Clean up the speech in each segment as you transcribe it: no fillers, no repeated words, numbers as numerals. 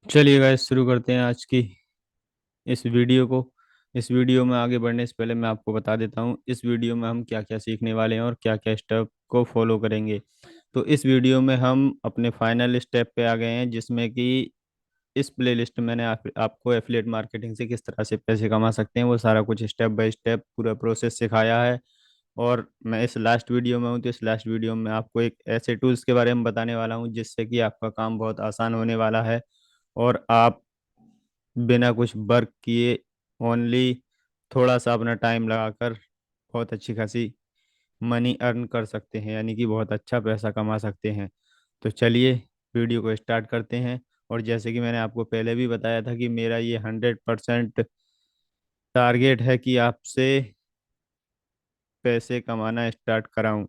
चलिए गाइस, शुरू करते हैं आज की इस वीडियो को। इस वीडियो में आगे बढ़ने से पहले मैं आपको बता देता हूँ इस वीडियो में हम क्या क्या सीखने वाले हैं और क्या क्या स्टेप को फॉलो करेंगे। तो इस वीडियो में हम अपने फाइनल स्टेप पे आ गए हैं, जिसमें कि इस प्लेलिस्ट में मैंने आपको एफिलिएट मार्केटिंग से किस तरह से पैसे कमा सकते हैं वो सारा कुछ स्टेप बाय स्टेप पूरा प्रोसेस सिखाया है। और मैं इस लास्ट वीडियो में हूँ, तो इस लास्ट वीडियो में आपको एक ऐसे टूल्स के बारे में बताने वाला हूँ जिससे कि आपका काम बहुत आसान होने वाला है। और आप बिना कुछ वर्क किए ओनली थोड़ा सा अपना टाइम लगाकर बहुत अच्छी खासी मनी अर्न कर सकते हैं, यानी कि बहुत अच्छा पैसा कमा सकते हैं। तो चलिए वीडियो को स्टार्ट करते हैं। और जैसे कि मैंने आपको पहले भी बताया था कि मेरा ये 100% टारगेट है कि आपसे पैसे कमाना स्टार्ट कराऊं,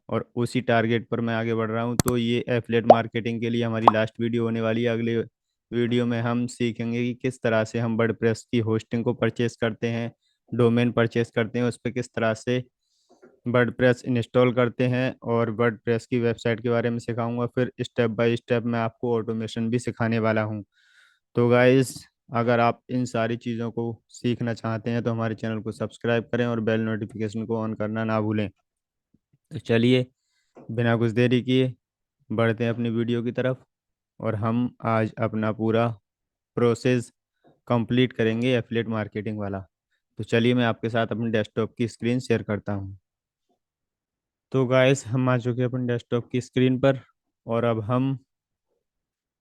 और उसी टारगेट पर मैं आगे बढ़ रहा हूं। तो ये एफिलिएट मार्केटिंग के लिए हमारी लास्ट वीडियो होने वाली है। अगले वीडियो में हम सीखेंगे कि किस तरह से हम वर्डप्रेस की होस्टिंग को परचेस करते हैं, डोमेन परचेस करते हैं, उस पर किस तरह से वर्डप्रेस इंस्टॉल करते हैं, और वर्डप्रेस की वेबसाइट के बारे में सिखाऊंगा। फिर स्टेप बाय स्टेप मैं आपको ऑटोमेशन भी सिखाने वाला हूं। तो गाइस, अगर आप इन सारी चीज़ों को सीखना चाहते हैं तो हमारे चैनल को सब्सक्राइब करें और बेल नोटिफिकेशन को ऑन करना ना भूलें। तो चलिए बिना कुछ देरी किए बढ़ते हैं अपनी वीडियो की तरफ, और हम आज अपना पूरा प्रोसेस कंप्लीट करेंगे एफिलिएट मार्केटिंग वाला। तो चलिए मैं आपके साथ अपने डेस्कटॉप की स्क्रीन शेयर करता हूँ। तो गाइस, हम आ चुके हैं अपने डेस्कटॉप की स्क्रीन पर, और अब हम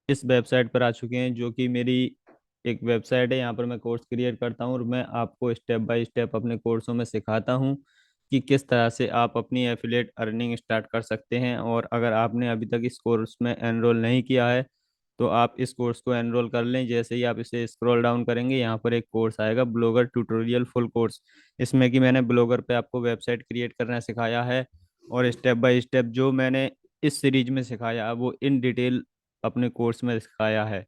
इस वेबसाइट पर आ चुके हैं, जो कि मेरी एक वेबसाइट है। यहाँ पर मैं कोर्स क्रिएट करता हूँ और मैं आपको स्टेप बाय स्टेप अपने कोर्सों में सिखाता हूँ कि किस तरह से आप अपनी एफिलिएट अर्निंग स्टार्ट कर सकते हैं। और अगर आपने अभी तक इस कोर्स में एनरोल नहीं किया है तो आप इस कोर्स को एनरोल कर लें। जैसे ही आप इसे स्क्रॉल डाउन करेंगे, यहाँ पर एक कोर्स आएगा, ब्लॉगर ट्यूटोरियल फुल कोर्स। इसमें कि मैंने ब्लॉगर पे आपको वेबसाइट क्रिएट करना सिखाया है, और स्टेप बाय स्टेप जो मैंने इस सीरीज में सिखाया है वो इन डिटेल अपने कोर्स में सिखाया है।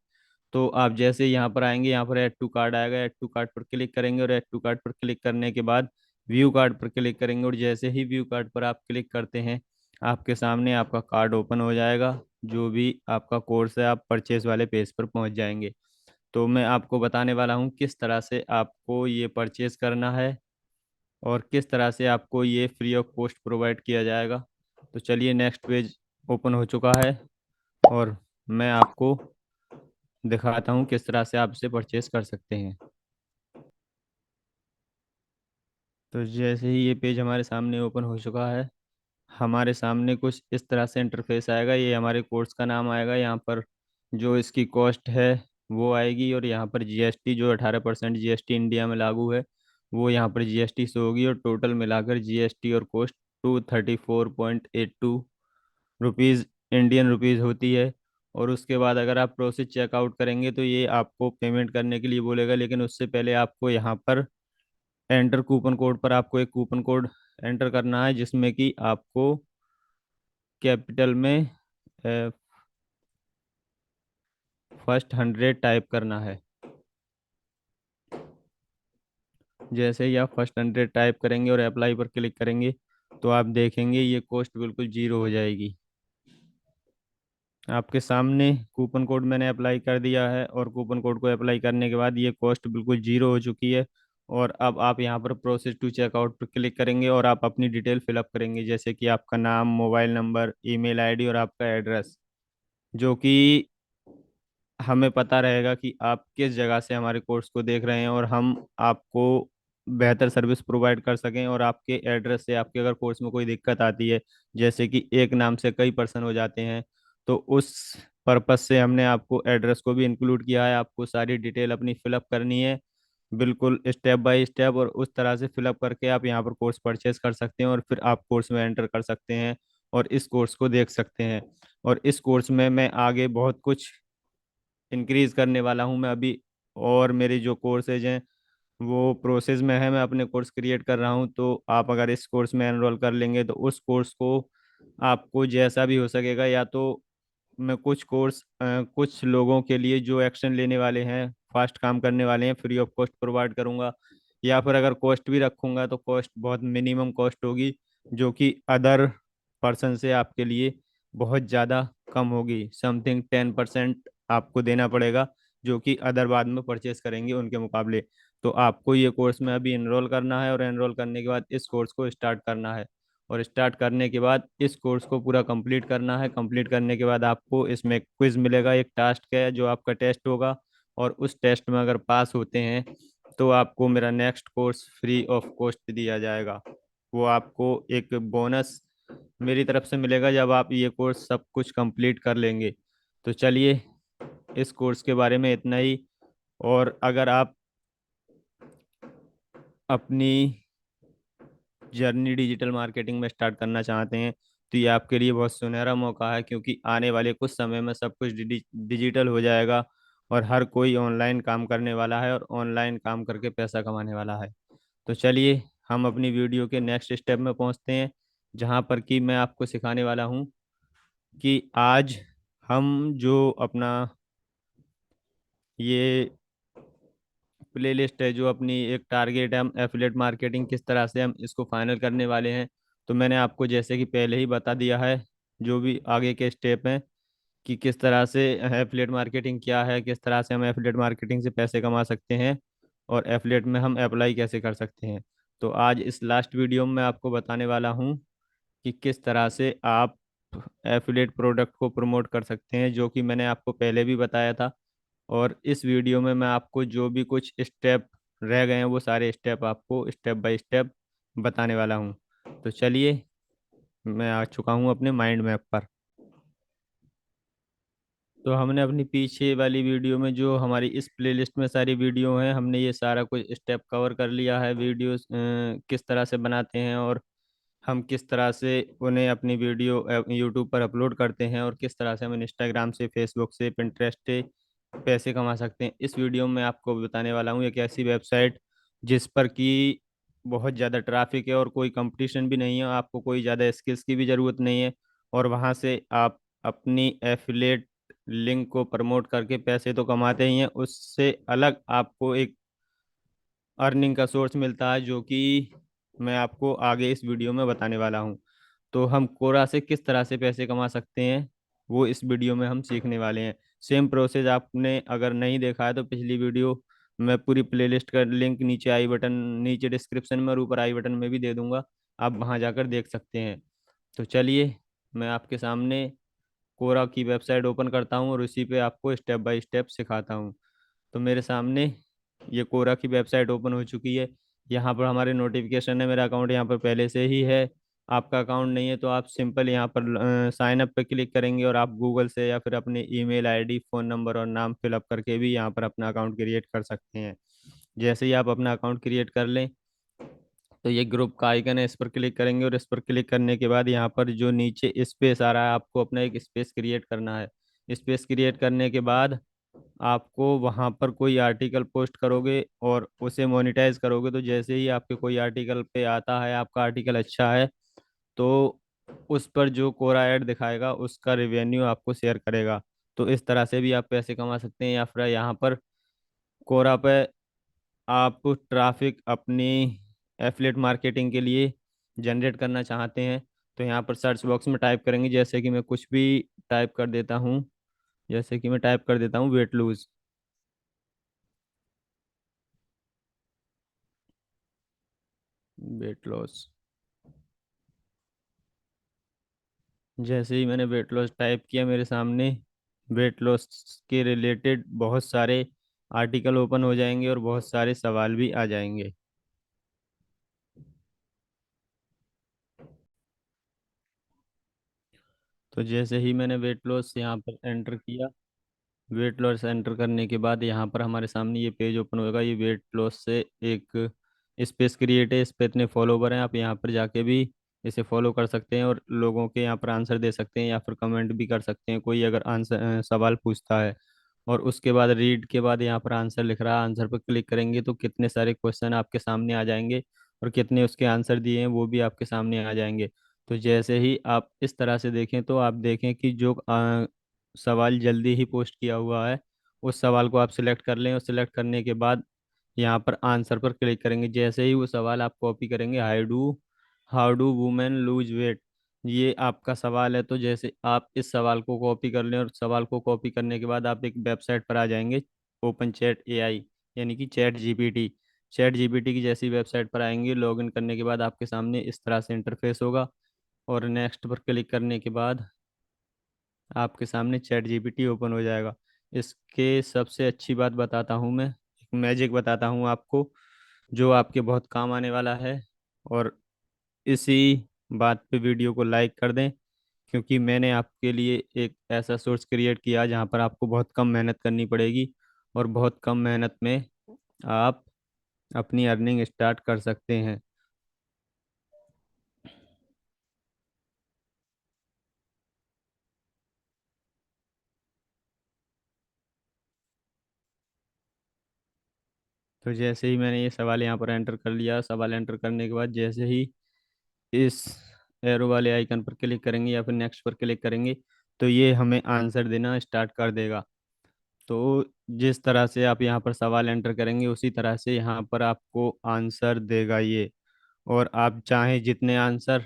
तो आप जैसे यहाँ पर आएंगे, यहाँ पर ऐड टू कार्ड आएगा, ऐड टू कार्ड पर क्लिक करेंगे, और ऐड टू कार्ड पर क्लिक करने के बाद व्यू कार्ड पर क्लिक करेंगे, और जैसे ही व्यू कार्ड पर आप क्लिक करते हैं आपके सामने आपका कार्ड ओपन हो जाएगा। जो भी आपका कोर्स है आप परचेज वाले पेज पर पहुंच जाएंगे। तो मैं आपको बताने वाला हूँ किस तरह से आपको ये परचेज करना है और किस तरह से आपको ये फ्री ऑफ कॉस्ट प्रोवाइड किया जाएगा। तो चलिए, नेक्स्ट पेज ओपन हो चुका है, और मैं आपको दिखाता हूँ किस तरह से आप इसे परचेज कर सकते हैं। तो जैसे ही ये पेज हमारे सामने ओपन हो चुका है, हमारे सामने कुछ इस तरह से इंटरफेस आएगा। ये हमारे कोर्स का नाम आएगा, यहाँ पर जो इसकी कॉस्ट है वो आएगी, और यहाँ पर जीएसटी जो 18% जीएसटी इंडिया में लागू है वो यहाँ पर जीएसटी से होगी, और टोटल मिलाकर जीएसटी और कॉस्ट 234.82 रुपीज़ इंडियन रुपीज़ होती है। और उसके बाद अगर आप प्रोसेस चेकआउट करेंगे तो ये आपको पेमेंट करने के लिए बोलेगा, लेकिन उससे पहले आपको यहाँ पर एंटर कूपन कोड पर आपको एक कूपन कोड एंटर करना है, जिसमें कि आपको कैपिटल में फर्स्ट 100 टाइप करना है। जैसे ही आप फर्स्ट 100 टाइप करेंगे और अप्लाई पर क्लिक करेंगे तो आप देखेंगे ये कॉस्ट बिल्कुल जीरो हो जाएगी। आपके सामने कूपन कोड मैंने अप्लाई कर दिया है, और कूपन कोड को अप्लाई करने के बाद ये कॉस्ट बिल्कुल जीरो हो चुकी है। और अब आप यहाँ पर प्रोसेस टू चेकआउट पर क्लिक करेंगे और आप अपनी डिटेल फिलअप करेंगे, जैसे कि आपका नाम, मोबाइल नंबर, ईमेल आईडी और आपका एड्रेस, जो कि हमें पता रहेगा कि आप किस जगह से हमारे कोर्स को देख रहे हैं, और हम आपको बेहतर सर्विस प्रोवाइड कर सकें। और आपके एड्रेस से आपके अगर कोर्स में कोई दिक्कत आती है, जैसे कि एक नाम से कई पर्सन हो जाते हैं, तो उस पर्पस से हमने आपको एड्रेस को भी इंक्लूड किया है। आपको सारी डिटेल अपनी फिलअप करनी है बिल्कुल स्टेप बाय स्टेप, और उस तरह से फिलअप करके आप यहाँ पर कोर्स परचेज कर सकते हैं, और फिर आप कोर्स में एंटर कर सकते हैं और इस कोर्स को देख सकते हैं। और इस कोर्स में मैं आगे बहुत कुछ इंक्रीज करने वाला हूँ मैं अभी, और मेरी जो कोर्सेज हैं वो प्रोसेस में है। मैं अपने कोर्स क्रिएट कर रहा हूँ, तो आप अगर इस कोर्स में एनरोल कर लेंगे तो उस कोर्स को आपको जैसा भी हो सकेगा, या तो मैं कुछ कोर्स कुछ लोगों के लिए जो एक्शन लेने वाले हैं, फास्ट काम करने वाले हैं, फ्री ऑफ कॉस्ट प्रोवाइड करूंगा। या फिर अगर कॉस्ट भी रखूंगा तो कॉस्ट बहुत मिनिमम कॉस्ट होगी, जो कि अदर पर्सन से आपके लिए बहुत ज़्यादा कम होगी। समथिंग 10% आपको देना पड़ेगा, जो कि अदर बाद में परचेस करेंगे उनके मुकाबले। तो आपको ये कोर्स में अभी एनरोल करना है, और एनरोल करने के बाद इस कोर्स को स्टार्ट करना है। और स्टार्ट करने के बाद इस कोर्स को पूरा कंप्लीट करना है। कंप्लीट करने के बाद आपको इसमें क्विज मिलेगा, एक टास्क है जो आपका टेस्ट होगा। और उस टेस्ट में अगर पास होते हैं तो आपको मेरा next course free of cost दिया जाएगा। वो आपको एक बोनस मेरी तरफ से मिलेगा जब आप ये कोर्स सब कुछ कंप्लीट कर लेंगे। तो चलिए, इस कोर्स के बारे में इतना ही। और अगर आप अपनी जर्नी डिजिटल मार्केटिंग में स्टार्ट करना चाहते हैं तो ये आपके लिए बहुत सुनहरा मौका है, क्योंकि आने वाले कुछ समय में सब कुछ डिजिटल हो जाएगा। और हर कोई ऑनलाइन काम करने वाला है, और ऑनलाइन काम करके पैसा कमाने वाला है। तो चलिए, हम अपनी वीडियो के नेक्स्ट स्टेप में पहुंचते हैं, जहां पर कि मैं आपको सिखाने वाला हूं कि आज हम जो अपना ये प्लेलिस्ट है, जो अपनी एक टारगेट है, हम एफिलेट मार्केटिंग किस तरह से हम इसको फाइनल करने वाले हैं। तो मैंने आपको जैसे कि पहले ही बता दिया है जो भी आगे के स्टेप हैं, कि किस तरह से एफिलेट मार्केटिंग क्या है, किस तरह से हम एफिलेट मार्केटिंग से पैसे कमा सकते हैं, और एफिलेट में हम अप्लाई कैसे कर सकते हैं। तो आज इस लास्ट वीडियो में मैं आपको बताने वाला हूँ कि किस तरह से आप एफिलेट प्रोडक्ट को प्रमोट कर सकते हैं, जो कि मैंने आपको पहले भी बताया था। और इस वीडियो में मैं आपको जो भी कुछ स्टेप रह गए हैं वो सारे स्टेप आपको स्टेप बाय स्टेप बताने वाला हूँ। तो चलिए, मैं आ चुका हूँ अपने माइंड मैप पर। तो हमने अपनी पीछे वाली वीडियो में, जो हमारी इस प्लेलिस्ट में सारी वीडियो हैं, हमने ये सारा कुछ स्टेप कवर कर लिया है। वीडियोस किस तरह से बनाते हैं, और हम किस तरह से उन्हें अपनी वीडियो यूट्यूब पर अपलोड करते हैं, और किस तरह से हम इंस्टाग्राम से, फेसबुक से, पिंटरेस्ट से पैसे कमा सकते हैं। इस वीडियो में आपको बताने वाला हूँ एक ऐसी वेबसाइट जिस पर कि बहुत ज़्यादा ट्रैफिक है और कोई कंपटीशन भी नहीं है, आपको कोई ज़्यादा स्किल्स की भी ज़रूरत नहीं है। और वहाँ से आप अपनी एफिलेट लिंक को प्रमोट करके पैसे तो कमाते ही हैं, उससे अलग आपको एक अर्निंग का सोर्स मिलता है, जो कि मैं आपको आगे इस वीडियो में बताने वाला हूँ। तो हम कोरा से किस तरह से पैसे कमा सकते हैं वो इस वीडियो में हम सीखने वाले हैं। सेम प्रोसेस आपने अगर नहीं देखा है तो पिछली वीडियो, मैं पूरी प्लेलिस्ट का लिंक नीचे आई बटन, नीचे डिस्क्रिप्शन में और ऊपर आई बटन में भी दे दूंगा, आप वहां जाकर देख सकते हैं। तो चलिए, मैं आपके सामने कोरा की वेबसाइट ओपन करता हूँ और उसी पे आपको स्टेप बाय स्टेप सिखाता हूँ। तो मेरे सामने ये कोरा की वेबसाइट ओपन हो चुकी है। यहाँ पर हमारे नोटिफिकेशन है, मेरा अकाउंट यहाँ पर पहले से ही है। आपका अकाउंट नहीं है तो आप सिंपल यहाँ पर साइन अप पे क्लिक करेंगे, और आप गूगल से या फिर अपने ईमेल आईडी, फ़ोन नंबर और नाम फिलअप करके भी यहाँ पर अपना अकाउंट क्रिएट कर सकते हैं। जैसे ही आप अपना अकाउंट क्रिएट कर लें तो ये ग्रुप का आइकन है, इस पर क्लिक करेंगे, और इस पर क्लिक करने के बाद यहाँ पर जो नीचे स्पेस आ रहा है, आपको अपना एक स्पेस क्रिएट करना है। स्पेस क्रिएट करने के बाद आपको वहाँ पर कोई आर्टिकल पोस्ट करोगे और उसे मोनेटाइज करोगे, तो जैसे ही आपके कोई आर्टिकल पे आता है, आपका आर्टिकल अच्छा है, तो उस पर जो कोरा ऐड दिखाएगा उसका रिवेन्यू आपको शेयर करेगा। तो इस तरह से भी आप पैसे कमा सकते हैं। या फिर यहाँ पर कोरा पे आप ट्रैफिक अपनी एफिलेट मार्केटिंग के लिए जनरेट करना चाहते हैं, तो यहाँ पर सर्च बॉक्स में टाइप करेंगे, जैसे कि मैं कुछ भी टाइप कर देता हूँ। जैसे कि मैं टाइप कर देता हूँ वेट लूज, वेट लॉस। जैसे ही मैंने वेट लॉस टाइप किया, मेरे सामने वेट लॉस के रिलेटेड बहुत सारे आर्टिकल ओपन हो जाएंगे और बहुत सारे सवाल भी आ जाएंगे। तो जैसे ही मैंने वेट लॉस यहाँ पर एंटर किया, वेट लॉस एंटर करने के बाद यहाँ पर हमारे सामने ये पेज ओपन होगा। ये वेट लॉस से एक स्पेस क्रिएट है, इस पे इतने फॉलोवर हैं, आप यहाँ पर जाके भी इसे फॉलो कर सकते हैं और लोगों के यहाँ पर आंसर दे सकते हैं, या फिर कमेंट भी कर सकते हैं कोई अगर आंसर सवाल पूछता है। और उसके बाद रीड के बाद यहाँ पर आंसर लिख रहा है, आंसर पर क्लिक करेंगे तो कितने सारे क्वेश्चन आपके सामने आ जाएंगे, और कितने उसके आंसर दिए हैं वो भी आपके सामने आ जाएंगे। तो जैसे ही आप इस तरह से देखें तो आप देखें कि जो सवाल जल्दी ही पोस्ट किया हुआ है, उस सवाल को आप सिलेक्ट कर लें, और सिलेक्ट करने के बाद यहाँ पर आंसर पर क्लिक करेंगे। जैसे ही वो सवाल आप कॉपी करेंगे, how do women lose weight, ये आपका सवाल है। तो जैसे आप इस सवाल को कॉपी कर लें, और सवाल को कॉपी करने के बाद आप एक वेबसाइट पर आ जाएंगे, ओपन चैट एआई यानी कि चैट जीपीटी की जैसी वेबसाइट पर आएंगे, लॉगिन करने के बाद आपके सामने इस तरह से इंटरफेस होगा। और नेक्स्ट पर क्लिक करने के बाद आपके सामने चैट जीपीटी ओपन हो जाएगा। इसके सबसे अच्छी बात बताता हूँ मैं, एक मैजिक बताता हूँ आपको जो आपके बहुत काम आने वाला है। और इसी बात पे वीडियो को लाइक कर दें, क्योंकि मैंने आपके लिए एक ऐसा सोर्स क्रिएट किया जहाँ पर आपको बहुत कम मेहनत करनी पड़ेगी और बहुत कम मेहनत में आप अपनी अर्निंग स्टार्ट कर सकते हैं। तो जैसे ही मैंने ये सवाल यहाँ पर एंटर कर लिया, सवाल एंटर करने के बाद जैसे ही इस एरो वाले आइकन पर क्लिक करेंगे या फिर नेक्स्ट पर क्लिक करेंगे, तो ये हमें आंसर देना स्टार्ट कर देगा। तो जिस तरह से आप यहाँ पर सवाल एंटर करेंगे उसी तरह से यहाँ पर आपको आंसर देगा ये। और आप चाहें जितने आंसर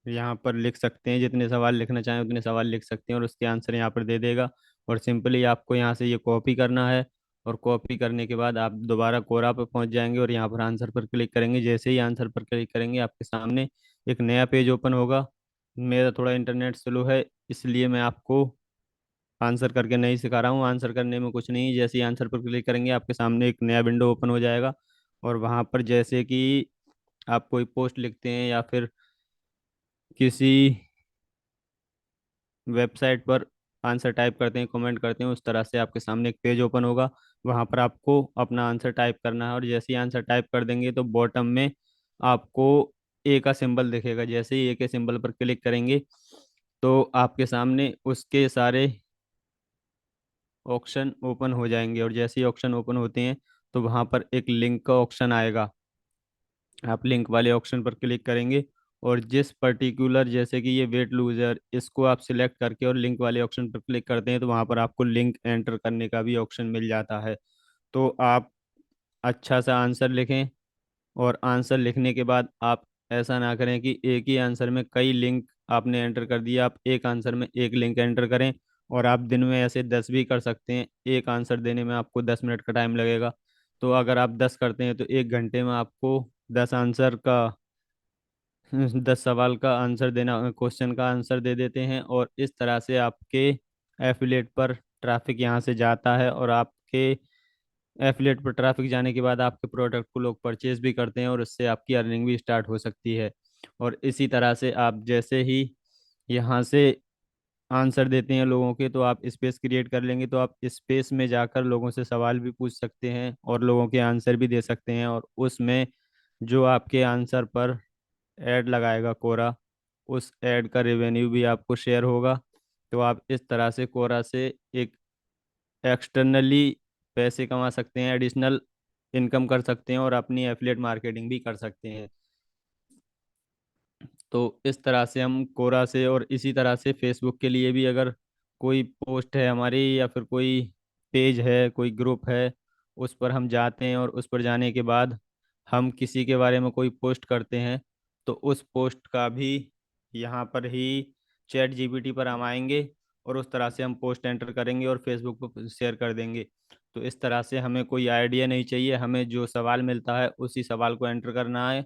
यहाँ पर लिख सकते हैं, जितने सवाल लिखना चाहें उतने सवाल लिख सकते हैं और उसके आंसर यहाँ पर दे देगा। और सिंपली आपको यहाँ से ये कॉपी करना है। और कॉपी करने के बाद आप दोबारा कोरा पर पहुँच जाएंगे और यहाँ पर आंसर पर क्लिक करेंगे। जैसे ही आंसर पर क्लिक करेंगे आपके सामने एक नया पेज ओपन होगा। मेरा थोड़ा इंटरनेट स्लो है, इसलिए मैं आपको आंसर करके नहीं सिखा रहा हूँ। आंसर करने में कुछ नहीं, जैसे ही आंसर पर क्लिक करेंगे आपके सामने एक नया विंडो ओपन हो जाएगा। और वहाँ पर जैसे कि आप कोई पोस्ट लिखते हैं या फिर किसी वेबसाइट पर आंसर टाइप करते हैं, कमेंट करते हैं, उस तरह से आपके सामने एक पेज ओपन होगा। वहाँ पर आपको अपना आंसर टाइप करना है और जैसे ही आंसर टाइप कर देंगे तो बॉटम में आपको ए का सिंबल दिखेगा। जैसे ही ए के सिंबल पर क्लिक करेंगे तो आपके सामने उसके सारे ऑप्शन ओपन हो जाएंगे। और जैसे ही ऑप्शन ओपन होते हैं तो वहाँ पर एक लिंक का ऑप्शन आएगा। आप लिंक वाले ऑप्शन पर क्लिक करेंगे और जिस पर्टिकुलर, जैसे कि ये वेट लूजर, इसको आप सिलेक्ट करके और लिंक वाले ऑप्शन पर क्लिक करते हैं तो वहाँ पर आपको लिंक एंटर करने का भी ऑप्शन मिल जाता है। तो आप अच्छा सा आंसर लिखें और आंसर लिखने के बाद आप ऐसा ना करें कि एक ही आंसर में कई लिंक आपने एंटर कर दिया। आप एक आंसर में एक लिंक एंटर करें। और आप दिन में ऐसे 10 भी कर सकते हैं। एक आंसर देने में आपको 10 मिनट का टाइम लगेगा। तो अगर आप 10 करते हैं तो 1 घंटे में आपको 10 आंसर का 10 सवाल का आंसर देना, क्वेश्चन का आंसर दे देते हैं। और इस तरह से आपके एफिलेट पर ट्रैफिक यहाँ से जाता है और आपके एफिलेट पर ट्रैफिक जाने के बाद आपके प्रोडक्ट को लोग परचेज भी करते हैं और उससे आपकी अर्निंग भी स्टार्ट हो सकती है। और इसी तरह से आप जैसे ही यहाँ से आंसर देते हैं लोगों के, तो आप स्पेस क्रिएट कर लेंगे तो आप स्पेस में जाकर लोगों से सवाल भी पूछ सकते हैं और लोगों के आंसर भी दे सकते हैं। और उसमें जो आपके आंसर पर ऐड लगाएगा कोरा, उस ऐड का रेवेन्यू भी आपको शेयर होगा। तो आप इस तरह से कोरा से एक एक्सटर्नली पैसे कमा सकते हैं, एडिशनल इनकम कर सकते हैं और अपनी एफिलिएट मार्केटिंग भी कर सकते हैं। तो इस तरह से हम कोरा से, और इसी तरह से फेसबुक के लिए भी अगर कोई पोस्ट है हमारी या फिर कोई पेज है, कोई ग्रुप है, उस पर हम जाते हैं और उस पर जाने के बाद हम किसी के बारे में कोई पोस्ट करते हैं तो उस पोस्ट का भी यहाँ पर ही चैट जीपीटी पर हम आएंगे और उस तरह से हम पोस्ट एंटर करेंगे और फेसबुक पर शेयर कर देंगे। तो इस तरह से हमें कोई आइडिया नहीं चाहिए, हमें जो सवाल मिलता है उसी सवाल को एंटर करना है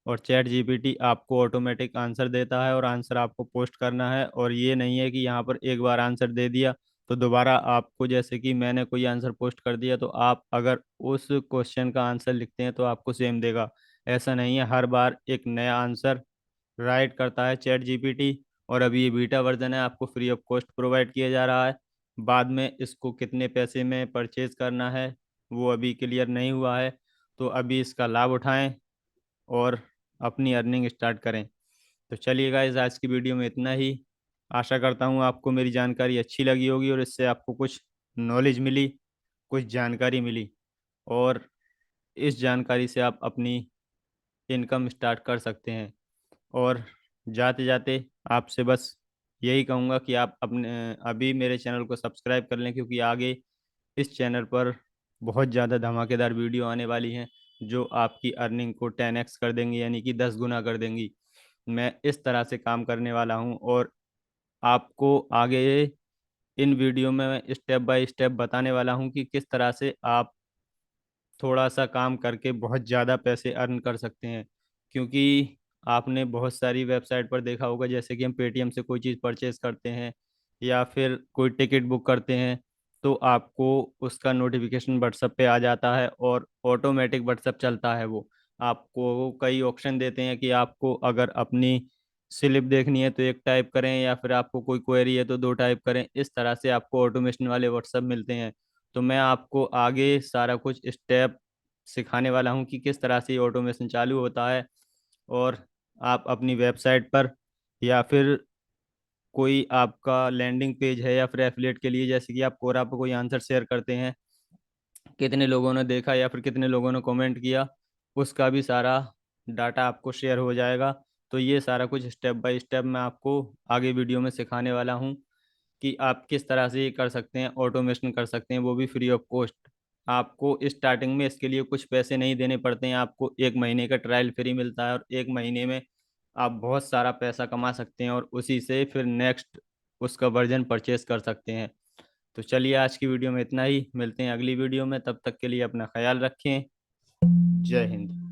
और चैट जीपीटी आपको ऑटोमेटिक आंसर देता है और आंसर आपको पोस्ट करना है। और ये नहीं है कि यहाँ पर एक बार आंसर दे दिया तो दोबारा आपको, जैसे कि मैंने कोई आंसर पोस्ट कर दिया तो आप अगर उस क्वेश्चन का आंसर लिखते हैं तो आपको सेम देगा। ऐसा नहीं है, हर बार एक नया आंसर राइट करता है चैट जीपीटी। और अभी ये बीटा वर्जन है, आपको फ्री ऑफ कॉस्ट प्रोवाइड किया जा रहा है। बाद में इसको कितने पैसे में परचेज करना है वो अभी क्लियर नहीं हुआ है। तो अभी इसका लाभ उठाएं और अपनी अर्निंग स्टार्ट करें। तो चलिए गाइस, आज की वीडियो में इतना ही। आशा करता हूँ आपको मेरी जानकारी अच्छी लगी होगी और इससे आपको कुछ नॉलेज मिली, कुछ जानकारी मिली। और इस जानकारी से आप अपनी इनकम स्टार्ट कर सकते हैं। और जाते जाते आपसे बस यही कहूँगा कि आप अपने अभी मेरे चैनल को सब्सक्राइब कर लें, क्योंकि आगे इस चैनल पर बहुत ज़्यादा धमाकेदार वीडियो आने वाली हैं जो आपकी अर्निंग को 10x कर देंगी, यानी कि 10 गुना कर देंगी। मैं इस तरह से काम करने वाला हूँ और आपको आगे इन वीडियो में मैं स्टेप बाय स्टेप बताने वाला हूँ कि किस तरह से आप थोड़ा सा काम करके बहुत ज़्यादा पैसे अर्न कर सकते हैं। क्योंकि आपने बहुत सारी वेबसाइट पर देखा होगा, जैसे कि हम पेटीएम से कोई चीज़ परचेज करते हैं या फिर कोई टिकट बुक करते हैं, तो आपको उसका नोटिफिकेशन व्हाट्सएप पे आ जाता है और ऑटोमेटिक व्हाट्सएप चलता है। वो आपको कई ऑप्शन देते हैं कि आपको अगर अपनी स्लिप देखनी है तो एक टाइप करें, या फिर आपको कोई क्वेरी है तो दो टाइप करें। इस तरह से आपको ऑटोमेशन वाले व्हाट्सएप मिलते हैं। तो मैं आपको आगे सारा कुछ स्टेप सिखाने वाला हूँ कि किस तरह से ये ऑटोमेशन चालू होता है। और आप अपनी वेबसाइट पर या फिर कोई आपका लैंडिंग पेज है या फिर एफिलिएट के लिए, जैसे कि आप कोरा पर कोई आंसर शेयर करते हैं, कितने लोगों ने देखा या फिर कितने लोगों ने कमेंट किया, उसका भी सारा डाटा आपको शेयर हो जाएगा। तो ये सारा कुछ स्टेप बाय स्टेप मैं आपको आगे वीडियो में सिखाने वाला हूँ कि आप किस तरह से ये कर सकते हैं, ऑटोमेशन कर सकते हैं, वो भी फ्री ऑफ कॉस्ट। आपको स्टार्टिंग में इसके लिए कुछ पैसे नहीं देने पड़ते हैं। आपको एक महीने का ट्रायल फ्री मिलता है और एक महीने में आप बहुत सारा पैसा कमा सकते हैं और उसी से फिर नेक्स्ट उसका वर्जन परचेस कर सकते हैं। तो चलिए, आज की वीडियो में इतना ही। मिलते हैं अगली वीडियो में, तब तक के लिए अपना ख्याल रखें। जय हिंद।